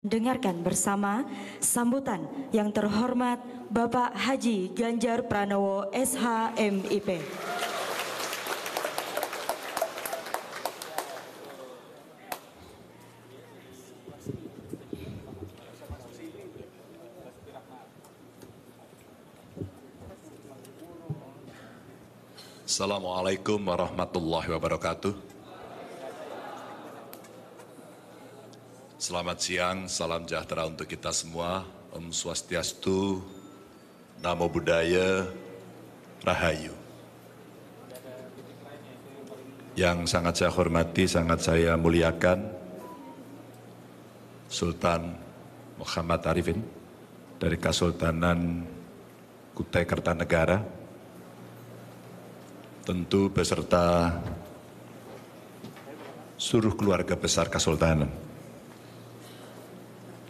Dengarkan bersama sambutan yang terhormat Bapak Haji Ganjar Pranowo SH.MIP. Assalamualaikum warahmatullahi wabarakatuh. Selamat siang, salam sejahtera untuk kita semua. Om Swastiastu, Namo Buddhaya, Rahayu. Yang sangat saya hormati, sangat saya muliakan, Sultan Muhammad Arifin dari Kesultanan Kutai Kartanegara, tentu beserta seluruh keluarga besar Kesultanan.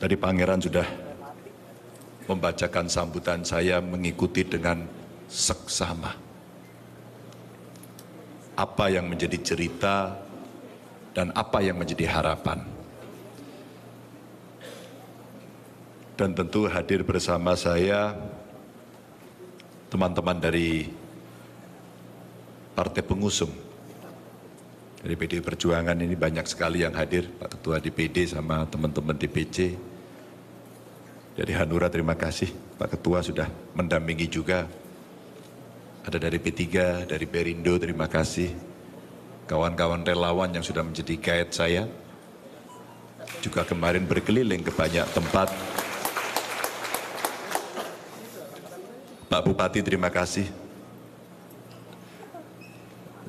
Tadi Pangeran sudah membacakan sambutan, saya mengikuti dengan seksama. Apa yang menjadi cerita dan apa yang menjadi harapan. Dan tentu hadir bersama saya teman-teman dari partai pengusung. Dari PDI Perjuangan ini banyak sekali yang hadir, Pak Ketua DPD sama teman-teman DPC. Dari Hanura terima kasih, Pak Ketua sudah mendampingi juga. Ada dari P3, dari Perindo terima kasih. Kawan-kawan relawan yang sudah menjadi guide saya. Juga kemarin berkeliling ke banyak tempat. Pak Bupati terima kasih.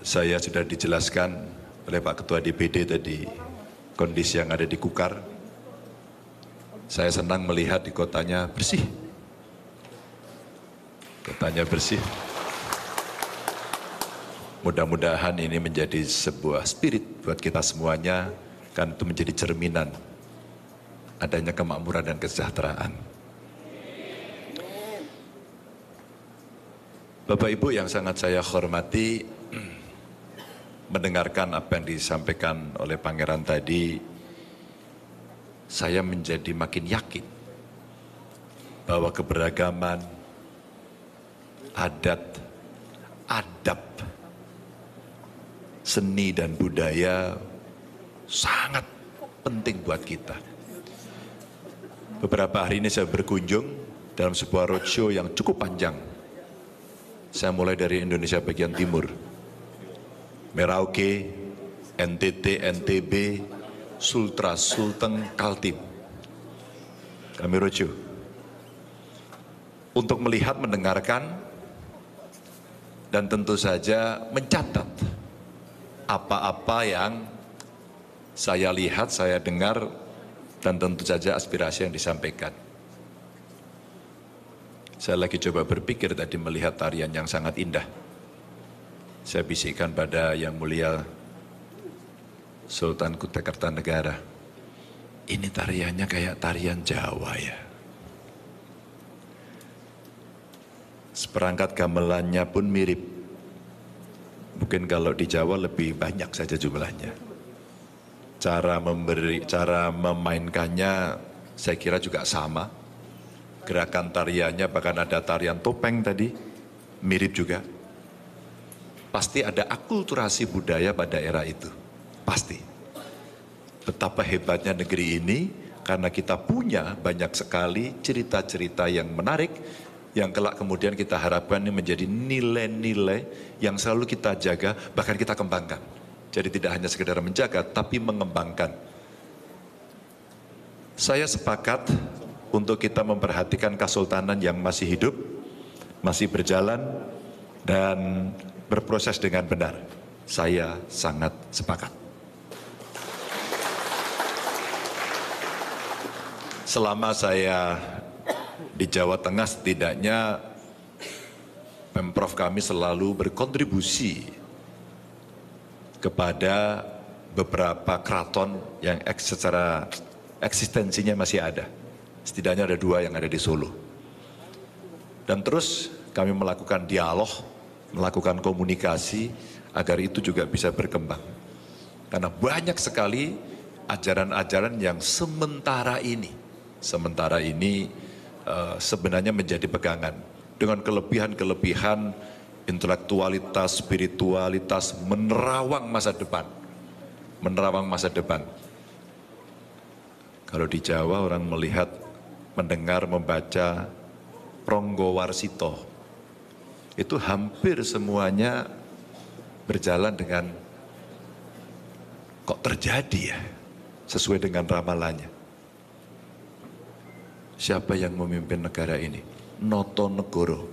Saya sudah dijelaskan oleh Pak Ketua DPD tadi kondisi yang ada di Kukar. Saya senang melihat di kotanya bersih. Kotanya bersih. Mudah-mudahan ini menjadi sebuah spirit buat kita semuanya, kan itu menjadi cerminan adanya kemakmuran dan kesejahteraan. Bapak Ibu yang sangat saya hormati, mendengarkan apa yang disampaikan oleh Pangeran tadi, saya menjadi makin yakin bahwa keberagaman, adat, adab, seni dan budaya sangat penting buat kita. Beberapa hari ini saya berkunjung dalam sebuah roadshow yang cukup panjang. Saya mulai dari Indonesia bagian timur, Merauke, NTT, NTB, Sultra, Sulteng, Kaltim. Kami roadshow untuk melihat, mendengarkan, dan tentu saja mencatat apa-apa yang saya lihat, saya dengar, dan tentu saja aspirasi yang disampaikan. Saya lagi coba berpikir tadi melihat tarian yang sangat indah. Saya bisikkan pada Yang Mulia Sultan Kutai Kartanegara, ini tariannya kayak tarian Jawa ya. Seperangkat gamelannya pun mirip. Mungkin kalau di Jawa lebih banyak saja jumlahnya. Cara memainkannya saya kira juga sama. Gerakan tariannya, bahkan ada tarian topeng tadi, mirip juga. Pasti ada akulturasi budaya pada era itu. Pasti. Betapa hebatnya negeri ini karena kita punya banyak sekali cerita-cerita yang menarik yang kelak kemudian kita harapkan ini menjadi nilai-nilai yang selalu kita jaga, bahkan kita kembangkan. Jadi tidak hanya sekedar menjaga tapi mengembangkan. Saya sepakat untuk kita memperhatikan kesultanan yang masih hidup, masih berjalan dan berproses dengan benar. Saya sangat sepakat. Selama saya di Jawa Tengah, setidaknya Pemprov kami selalu berkontribusi kepada beberapa keraton yang secara eksistensinya masih ada. Setidaknya ada 2 yang ada di Solo. Dan terus kami melakukan dialog, melakukan komunikasi agar itu juga bisa berkembang. Karena banyak sekali ajaran-ajaran yang sementara ini sebenarnya menjadi pegangan dengan kelebihan-kelebihan intelektualitas, spiritualitas, menerawang masa depan. Kalau di Jawa orang melihat, mendengar, membaca Pronggo Warsito, itu hampir semuanya berjalan dengan kok terjadi ya, sesuai dengan ramalannya. Siapa yang memimpin negara ini? Noto Negoro,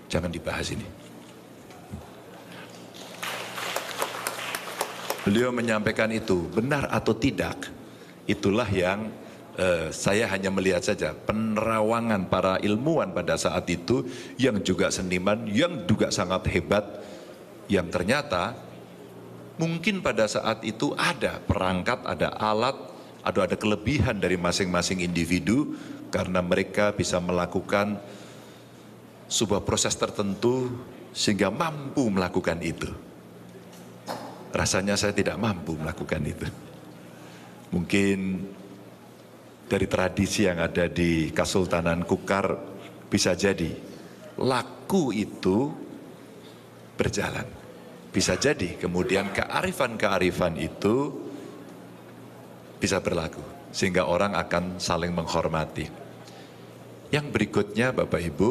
jangan dibahas ini. Beliau menyampaikan itu, benar atau tidak, itulah yang saya hanya melihat saja penerawangan para ilmuwan pada saat itu, yang juga seniman, yang juga sangat hebat, yang ternyata mungkin pada saat itu ada perangkat, ada alat, ada kelebihan dari masing-masing individu, karena mereka bisa melakukan sebuah proses tertentu sehingga mampu melakukan itu. Rasanya saya tidak mampu melakukan itu. Mungkin dari tradisi yang ada di Kesultanan Kukar bisa jadi laku itu berjalan. Bisa jadi kemudian kearifan-kearifan itu bisa berlaku sehingga orang akan saling menghormati. Yang berikutnya Bapak Ibu,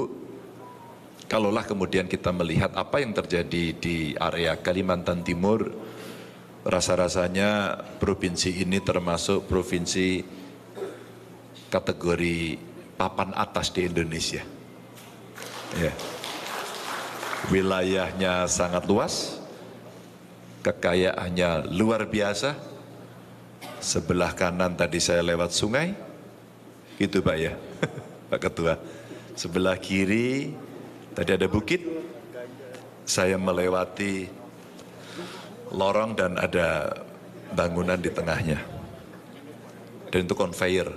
kalaulah kemudian kita melihat apa yang terjadi di area Kalimantan Timur, rasa-rasanya provinsi ini termasuk provinsi kategori papan atas di Indonesia. Ya. Wilayahnya sangat luas, kekayaannya luar biasa. Sebelah kanan tadi saya lewat sungai, gitu Pak ya, Pak Ketua. Sebelah kiri tadi ada bukit, saya melewati lorong dan ada bangunan di tengahnya. Dan itu conveyor.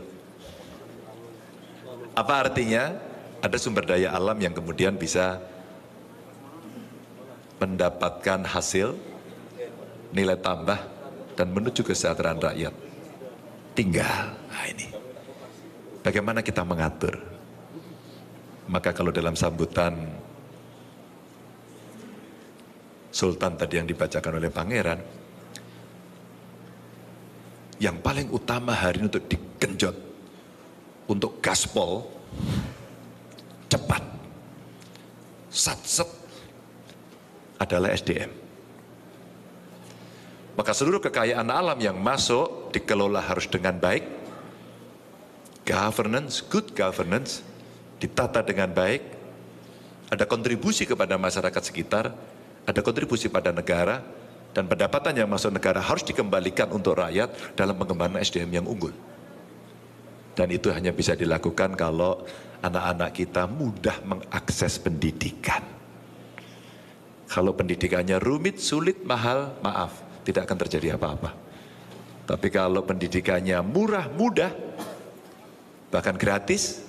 Apa artinya? Ada sumber daya alam yang kemudian bisa mendapatkan hasil, nilai tambah, dan menuju kesejahteraan rakyat. Tinggal, nah ini. Bagaimana kita mengatur? Maka kalau dalam sambutan Sultan tadi yang dibacakan oleh Pangeran, yang paling utama hari ini untuk digenjot, untuk gaspol, cepat, satset, adalah SDM. Maka seluruh kekayaan alam yang masuk dikelola harus dengan baik, governance, good governance, ditata dengan baik, ada kontribusi kepada masyarakat sekitar, ada kontribusi pada negara, dan pendapatan yang masuk negara harus dikembalikan untuk rakyat dalam pengembangan SDM yang unggul. Dan itu hanya bisa dilakukan kalau anak-anak kita mudah mengakses pendidikan. Kalau pendidikannya rumit, sulit, mahal, maaf, tidak akan terjadi apa-apa. Tapi kalau pendidikannya murah, mudah, bahkan gratis,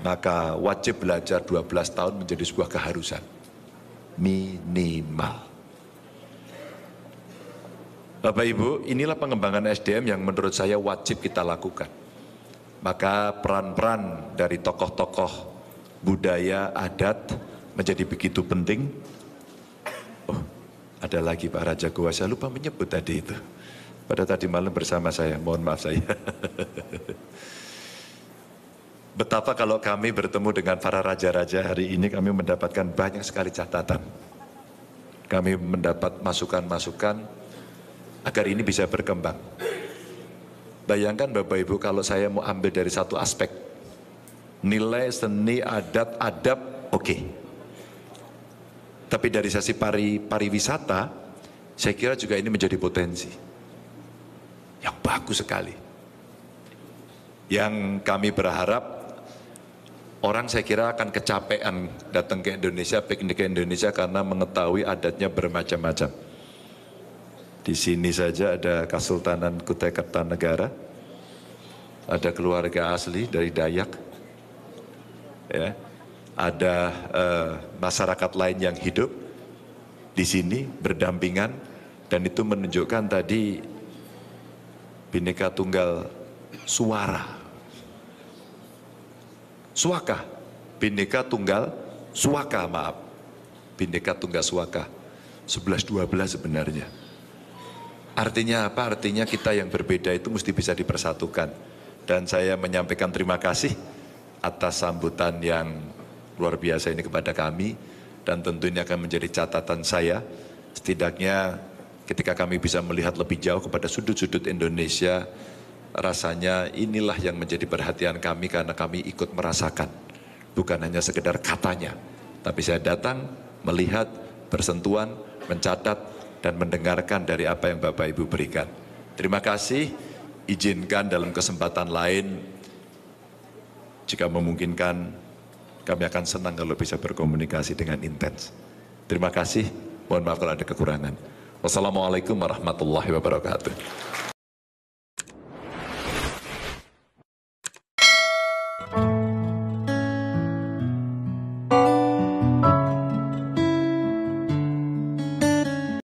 maka wajib belajar 12 tahun menjadi sebuah keharusan. Minimal. Bapak Ibu, inilah pengembangan SDM yang menurut saya wajib kita lakukan. Maka peran-peran dari tokoh-tokoh budaya, adat menjadi begitu penting. Oh, ada lagi Pak Raja Goa, saya lupa menyebut tadi itu. Pada tadi malam bersama saya, mohon maaf saya. Betapa kalau kami bertemu dengan para raja-raja hari ini, kami mendapatkan banyak sekali catatan. Kami mendapat masukan-masukan agar ini bisa berkembang. Bayangkan Bapak Ibu kalau saya mau ambil dari satu aspek, nilai seni, adat, adab, oke. Tapi dari sisi pariwisata, saya kira juga ini menjadi potensi yang bagus sekali. Yang kami berharap, orang saya kira akan kecapean datang ke Indonesia, piknik ke Indonesia karena mengetahui adatnya bermacam-macam. Di sini saja ada Kesultanan Kutai Kartanegara, ada keluarga asli dari Dayak, ya, ada masyarakat lain yang hidup di sini berdampingan, dan itu menunjukkan tadi Bhinneka Tunggal Suara. Suaka, Bhinneka Tunggal Suaka, maaf. Bhinneka Tunggal Suaka. 11-12 sebenarnya. Artinya apa? Artinya kita yang berbeda itu mesti bisa dipersatukan. Dan saya menyampaikan terima kasih atas sambutan yang luar biasa ini kepada kami. Dan tentu ini akan menjadi catatan saya. Setidaknya ketika kami bisa melihat lebih jauh kepada sudut-sudut Indonesia, rasanya inilah yang menjadi perhatian kami karena kami ikut merasakan. Bukan hanya sekedar katanya, tapi saya datang, melihat, bersentuhan, mencatat, dan mendengarkan dari apa yang Bapak Ibu berikan. Terima kasih, izinkan dalam kesempatan lain, jika memungkinkan, kami akan senang kalau bisa berkomunikasi dengan intens. Terima kasih, mohon maaf kalau ada kekurangan. Wassalamualaikum warahmatullahi wabarakatuh.